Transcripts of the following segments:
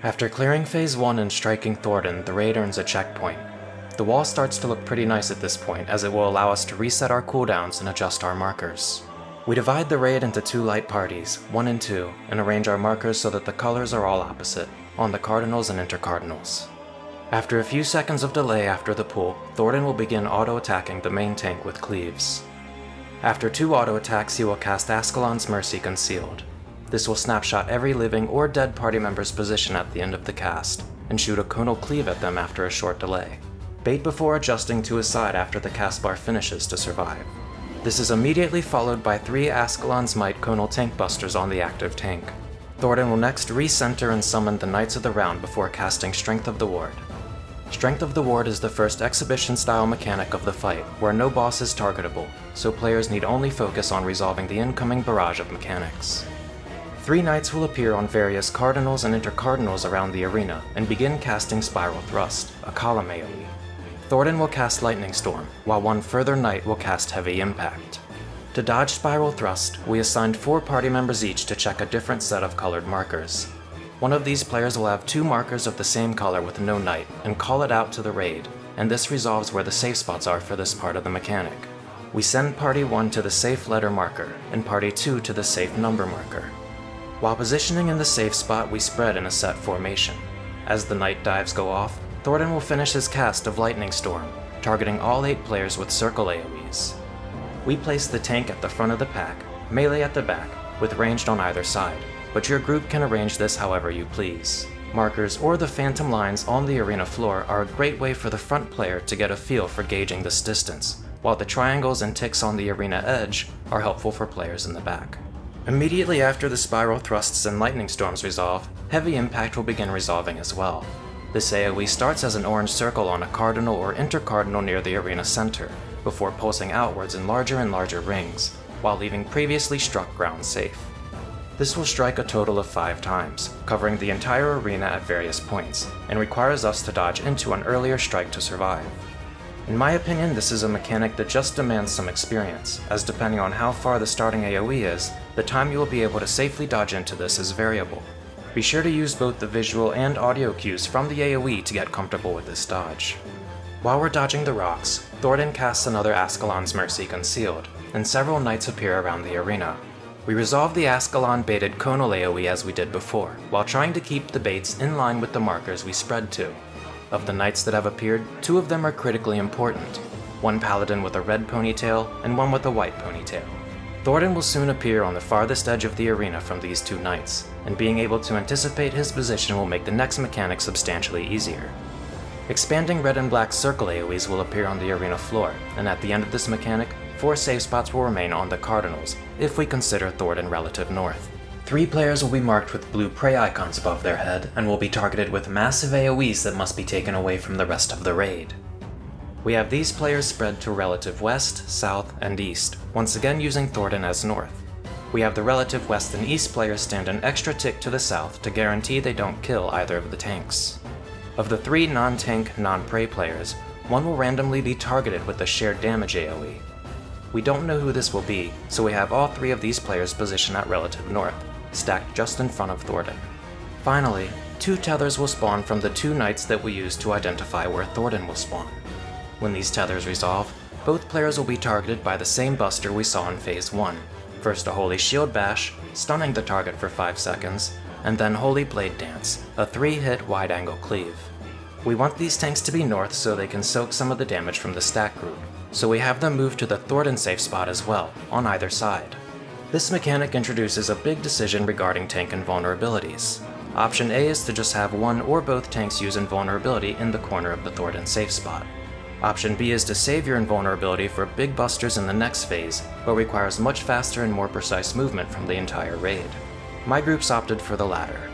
After clearing Phase 1 and striking Thordan, the raid earns a checkpoint. The wall starts to look pretty nice at this point, as it will allow us to reset our cooldowns and adjust our markers. We divide the raid into 2 light parties, 1 and 2, and arrange our markers so that the colors are all opposite, on the cardinals and intercardinals. After a few seconds of delay after the pull, Thordan will begin auto-attacking the main tank with Cleaves. After 2 auto-attacks, he will cast Ascalon's Mercy Concealed. This will snapshot every living or dead party member's position at the end of the cast, and shoot a conal cleave at them after a short delay. Bait before adjusting to his side after the cast bar finishes to survive. This is immediately followed by 3 Ascalon's Might conal tank busters on the active tank. Thordan will next recenter and summon the Knights of the Round before casting Strength of the Ward. Strength of the Ward is the first exhibition-style mechanic of the fight, where no boss is targetable, so players need only focus on resolving the incoming barrage of mechanics. 3 Knights will appear on various cardinals and intercardinals around the arena, and begin casting Spiral Thrust, a column AoE. Thordan will cast Lightning Storm, while 1 further Knight will cast Heavy Impact. To dodge Spiral Thrust, we assigned 4 party members each to check a different set of colored markers. One of these players will have 2 markers of the same color with no Knight, and call it out to the raid, and this resolves where the safe spots are for this part of the mechanic. We send Party 1 to the safe letter marker, and Party 2 to the safe number marker. While positioning in the safe spot, we spread in a set formation. As the Knight dives go off, Thordan will finish his cast of Lightning Storm, targeting all 8 players with circle AoEs. We place the tank at the front of the pack, melee at the back, with ranged on either side, but your group can arrange this however you please. Markers or the phantom lines on the arena floor are a great way for the front player to get a feel for gauging this distance, while the triangles and ticks on the arena edge are helpful for players in the back. Immediately after the Spiral Thrusts and Lightning Storms resolve, Heavy Impact will begin resolving as well. This AoE starts as an orange circle on a cardinal or intercardinal near the arena center, before pulsing outwards in larger and larger rings, while leaving previously struck ground safe. This will strike a total of 5 times, covering the entire arena at various points, and requires us to dodge into an earlier strike to survive. In my opinion, this is a mechanic that just demands some experience, as depending on how far the starting AoE is, the time you will be able to safely dodge into this is variable. Be sure to use both the visual and audio cues from the AoE to get comfortable with this dodge. While we're dodging the rocks, Thordan casts another Ascalon's Mercy Concealed, and several Knights appear around the arena. We resolve the Ascalon baited conal AoE as we did before, while trying to keep the baits in line with the markers we spread to. Of the Knights that have appeared, 2 of them are critically important, 1 Paladin with a red ponytail and 1 with a white ponytail. Thordan will soon appear on the farthest edge of the arena from these 2 Knights, and being able to anticipate his position will make the next mechanic substantially easier. Expanding red and black circle AoEs will appear on the arena floor, and at the end of this mechanic, 4 safe spots will remain on the cardinals, if we consider Thordan relative north. 3 players will be marked with blue prey icons above their head, and will be targeted with massive AoEs that must be taken away from the rest of the raid. We have these players spread to relative west, south, and east, once again using Thordan as north. We have the relative west and east players stand an extra tick to the south to guarantee they don't kill either of the tanks. Of the 3 non-tank, non-prey players, 1 will randomly be targeted with a shared damage AoE. We don't know who this will be, so we have all 3 of these players positioned at relative north, stacked just in front of Thordan. Finally, 2 Tethers will spawn from the 2 Knights that we use to identify where Thordan will spawn. When these Tethers resolve, both players will be targeted by the same buster we saw in Phase 1. First a Holy Shield Bash, stunning the target for 5 seconds, and then Holy Blade Dance, a 3-hit wide-angle cleave. We want these tanks to be north so they can soak some of the damage from the stack group, so we have them move to the Thordan safe spot as well, on either side. This mechanic introduces a big decision regarding tank invulnerabilities. Option A is to just have 1 or both tanks use invulnerability in the corner of the Thordan safe spot. Option B is to save your invulnerability for big busters in the next phase, but requires much faster and more precise movement from the entire raid. My groups opted for the latter.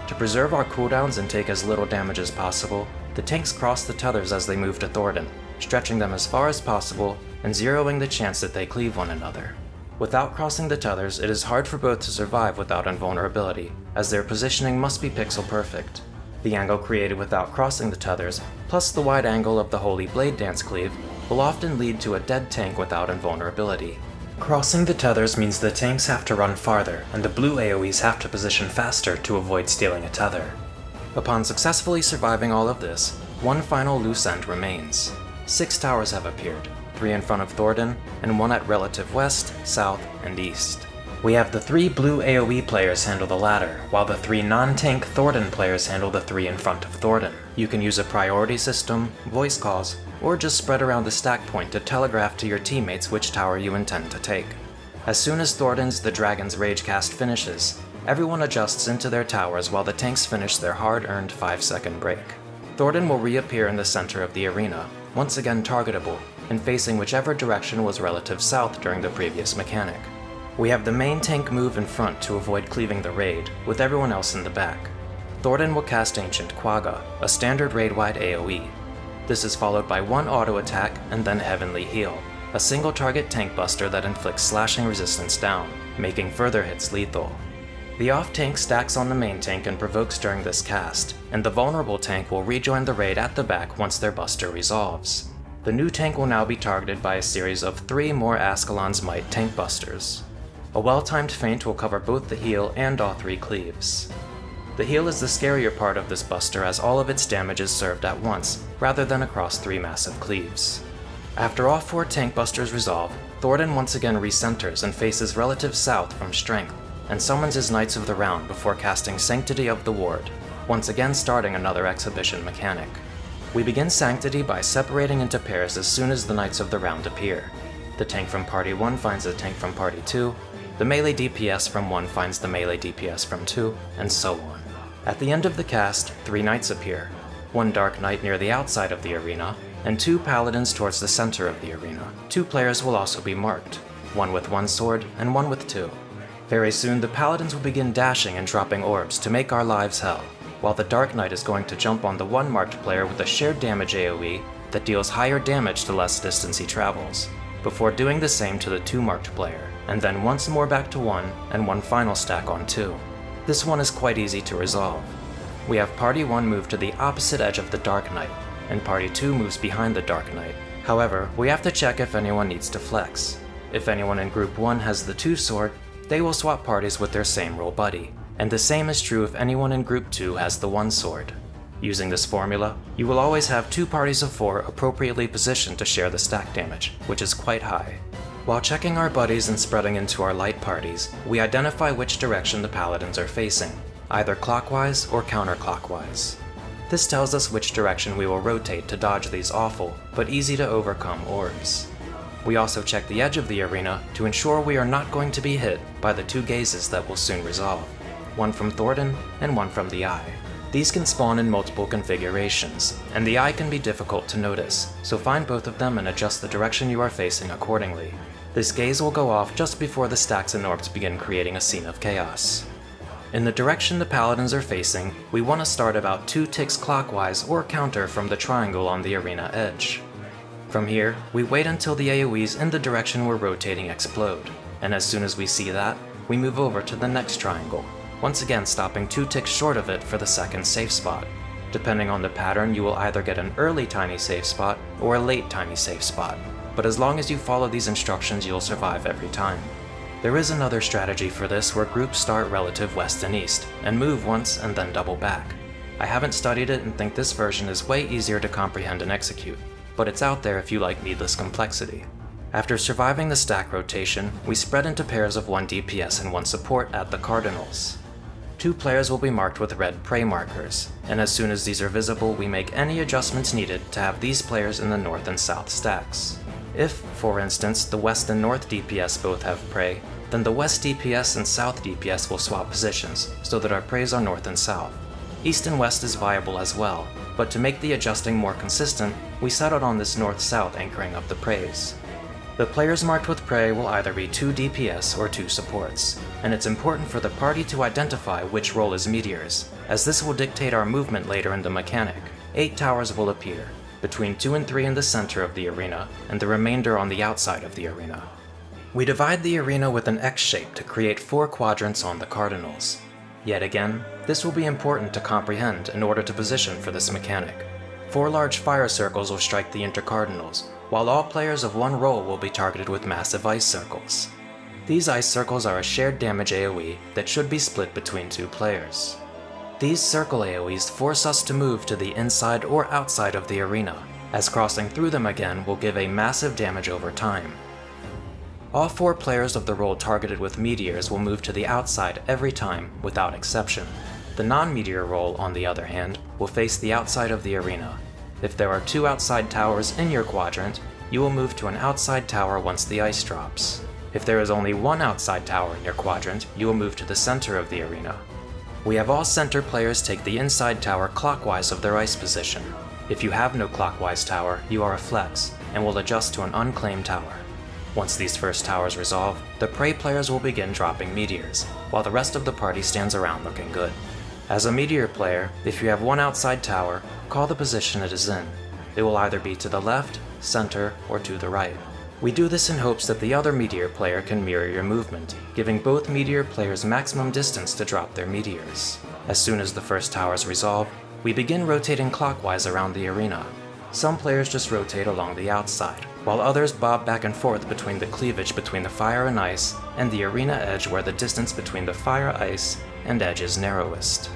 To preserve our cooldowns and take as little damage as possible, the tanks cross the Tethers as they move to Thordan, stretching them as far as possible and zeroing the chance that they cleave one another. Without crossing the Tethers, it is hard for both to survive without invulnerability, as their positioning must be pixel perfect. The angle created without crossing the Tethers, plus the wide angle of the Holy Blade Dance cleave, will often lead to a dead tank without invulnerability. Crossing the Tethers means the tanks have to run farther, and the blue AoEs have to position faster to avoid stealing a Tether. Upon successfully surviving all of this, one final loose end remains. 6 towers have appeared, 3 in front of Thordan, and 1 at relative west, south, and east. We have the 3 blue AoE players handle the latter, while the 3 non-tank Thordan players handle the 3 in front of Thordan. You can use a priority system, voice calls, or just spread around the stack point to telegraph to your teammates which tower you intend to take. As soon as Thordan's The Dragon's Rage cast finishes, everyone adjusts into their towers while the tanks finish their hard-earned 5-second break. Thordan will reappear in the center of the arena, once again targetable, and facing whichever direction was relative south during the previous mechanic. We have the main tank move in front to avoid cleaving the raid, with everyone else in the back. Thordan will cast Ancient Quaga, a standard raidwide AoE. This is followed by 1 auto attack and then Heavenly Heal, a single target tank buster that inflicts slashing resistance down, making further hits lethal. The off-tank stacks on the main tank and provokes during this cast, and the vulnerable tank will rejoin the raid at the back once their buster resolves. The new tank will now be targeted by a series of 3 more Ascalon's Might tank busters. A well-timed feint will cover both the heal and all 3 cleaves. The heal is the scarier part of this buster as all of its damage is served at once, rather than across 3 massive cleaves. After all 4 tank busters resolve, Thordan once again recenters and faces relative south from strength, and summons his Knights of the Round before casting Sanctity of the Ward, once again starting another exhibition mechanic. We begin Sanctity by separating into pairs as soon as the Knights of the Round appear. The tank from Party 1 finds the tank from Party 2, the melee DPS from 1 finds the melee DPS from 2, and so on. At the end of the cast, 3 Knights appear, 1 Dark Knight near the outside of the arena, and 2 Paladins towards the center of the arena. 2 players will also be marked, 1 with 1 sword and 1 with 2. Very soon, the Paladins will begin dashing and dropping orbs to make our lives hell, while the Dark Knight is going to jump on the 1 marked player with a shared damage AoE that deals higher damage the less distance he travels, before doing the same to the 2 marked player, and then once more back to 1, and 1 final stack on 2. This one is quite easy to resolve. We have Party 1 move to the opposite edge of the Dark Knight, and Party 2 moves behind the Dark Knight. However, we have to check if anyone needs to flex. If anyone in Group 1 has the 2 sword, they will swap parties with their same role buddy, and the same is true if anyone in Group 2 has the 1 sword. Using this formula, you will always have 2 parties of 4 appropriately positioned to share the stack damage, which is quite high. While checking our buddies and spreading into our light parties, we identify which direction the Paladins are facing, either clockwise or counterclockwise. This tells us which direction we will rotate to dodge these awful, but easy to overcome orbs. We also check the edge of the arena to ensure we are not going to be hit by the 2 gazes that will soon resolve, 1 from Thordan and 1 from the Eye. These can spawn in multiple configurations, and the Eye can be difficult to notice, so find both of them and adjust the direction you are facing accordingly. This gaze will go off just before the stacks and orbs begin creating a scene of chaos. In the direction the Paladins are facing, we want to start about 2 ticks clockwise or counter from the triangle on the arena edge. From here, we wait until the AoEs in the direction we're rotating explode, and as soon as we see that, we move over to the next triangle, once again stopping 2 ticks short of it for the second safe spot. Depending on the pattern, you will either get an early tiny safe spot or a late tiny safe spot, but as long as you follow these instructions, you'll survive every time. There is another strategy for this where groups start relative west and east, and move once and then double back. I haven't studied it and think this version is way easier to comprehend and execute, but it's out there if you like needless complexity. After surviving the stack rotation, we spread into pairs of 1 DPS and 1 support at the cardinals. 2 players will be marked with red prey markers, and as soon as these are visible, we make any adjustments needed to have these players in the north and south stacks. If, for instance, the west and north DPS both have prey, then the west DPS and south DPS will swap positions, so that our preys are north and south. East and west is viable as well, but to make the adjusting more consistent, we settled on this north-south anchoring of the preys. The players marked with prey will either be 2 DPS or 2 supports, and it's important for the party to identify which role is Meteor's, as this will dictate our movement later in the mechanic. 8 towers will appear, between 2 and 3 in the center of the arena, and the remainder on the outside of the arena. We divide the arena with an X shape to create 4 quadrants on the cardinals. Yet again, this will be important to comprehend in order to position for this mechanic. 4 large fire circles will strike the intercardinals, while all players of 1 role will be targeted with massive ice circles. These ice circles are a shared damage AoE that should be split between 2 players. These circle AoEs force us to move to the inside or outside of the arena, as crossing through them again will give a massive damage over time. All 4 players of the role targeted with meteors will move to the outside every time, without exception. The non-meteor role, on the other hand, will face the outside of the arena. If there are 2 outside towers in your quadrant, you will move to an outside tower once the ice drops. If there is only 1 outside tower in your quadrant, you will move to the center of the arena. We have all center players take the inside tower clockwise of their ice position. If you have no clockwise tower, you are a flex, and will adjust to an unclaimed tower. Once these first towers resolve, the prey players will begin dropping meteors, while the rest of the party stands around looking good. As a meteor player, if you have 1 outside tower, call the position it is in. It will either be to the left, center, or to the right. We do this in hopes that the other meteor player can mirror your movement, giving both meteor players maximum distance to drop their meteors. As soon as the first towers resolve, we begin rotating clockwise around the arena. Some players just rotate along the outside, while others bob back and forth between the cleavage between the fire and ice and the arena edge where the distance between the fire, ice, and edge is narrowest.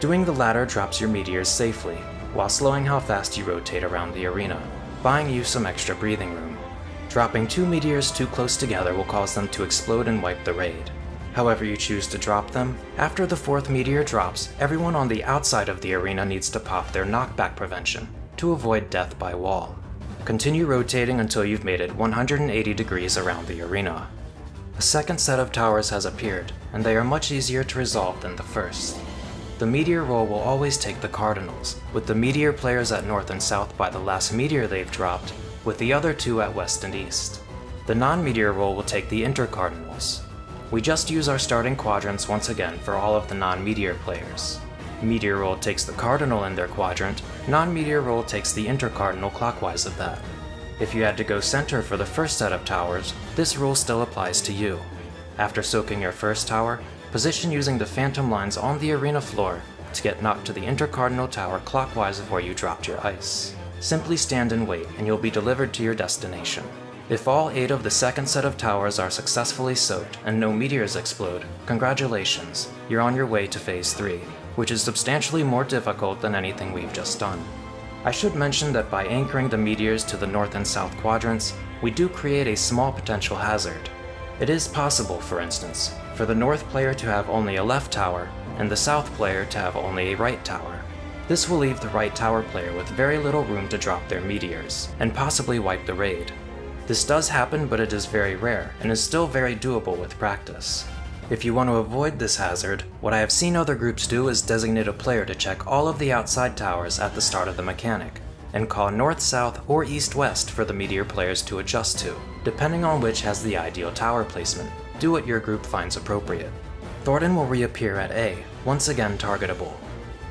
Doing the latter drops your meteors safely, while slowing how fast you rotate around the arena, buying you some extra breathing room. Dropping 2 meteors too close together will cause them to explode and wipe the raid. However you choose to drop them, after the 4th meteor drops, everyone on the outside of the arena needs to pop their knockback prevention to avoid death by wall. Continue rotating until you've made it 180 degrees around the arena. A second set of towers has appeared, and they are much easier to resolve than the first. The meteor role will always take the cardinals, with the meteor players at north and south by the last meteor they've dropped, with the other 2 at west and east. The non-meteor role will take the intercardinals. We just use our starting quadrants once again for all of the non-meteor players. Meteor role takes the cardinal in their quadrant, non-meteor role takes the intercardinal clockwise of that. If you had to go center for the first set of towers, this rule still applies to you. After soaking your first tower, position using the phantom lines on the arena floor to get knocked to the intercardinal tower clockwise of where you dropped your ice. Simply stand and wait, and you'll be delivered to your destination. If all 8 of the second set of towers are successfully soaked and no meteors explode, congratulations, you're on your way to Phase 3, which is substantially more difficult than anything we've just done. I should mention that by anchoring the meteors to the north and south quadrants, we do create a small potential hazard. It is possible, for instance, for the north player to have only a left tower, and the south player to have only a right tower. This will leave the right tower player with very little room to drop their meteors, and possibly wipe the raid. This does happen, but it is very rare, and is still very doable with practice. If you want to avoid this hazard, what I have seen other groups do is designate a player to check all of the outside towers at the start of the mechanic, and call north-south or east-west for the meteor players to adjust to, depending on which has the ideal tower placement. Do what your group finds appropriate. Thordan will reappear at A, once again targetable.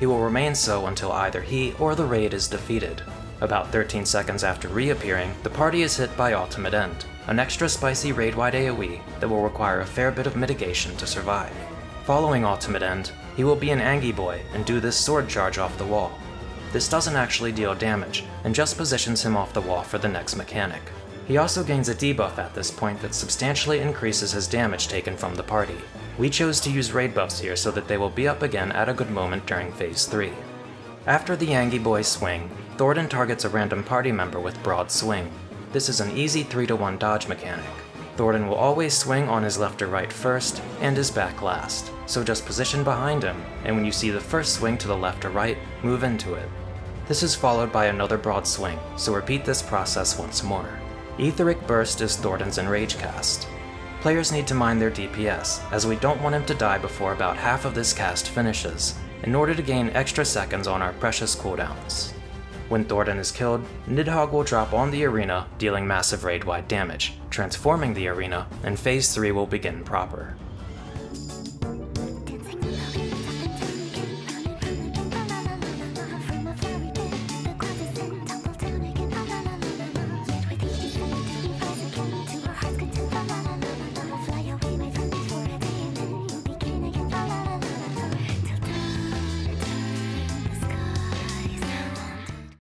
He will remain so until either he or the raid is defeated. About 13 seconds after reappearing, the party is hit by Ultimate End, an extra spicy raid-wide AoE that will require a fair bit of mitigation to survive. Following Ultimate End, he will be an Angie Boy and do this sword charge off the wall. This doesn't actually deal damage, and just positions him off the wall for the next mechanic. He also gains a debuff at this point that substantially increases his damage taken from the party. We chose to use raid buffs here so that they will be up again at a good moment during Phase 3. After the Angie Boy swing, Thordan targets a random party member with Broad Swing. This is an easy 3-to-1 dodge mechanic. Thordan will always swing on his left or right first, and his back last, so just position behind him, and when you see the first swing to the left or right, move into it. This is followed by another Broad Swing, so repeat this process once more. Aetheric Burst is Thordan's Enrage cast. Players need to mind their DPS, as we don't want him to die before about half of this cast finishes, in order to gain extra seconds on our precious cooldowns. When Thordan is killed, Nidhogg will drop on the arena, dealing massive raid-wide damage, transforming the arena, and Phase 3 will begin proper.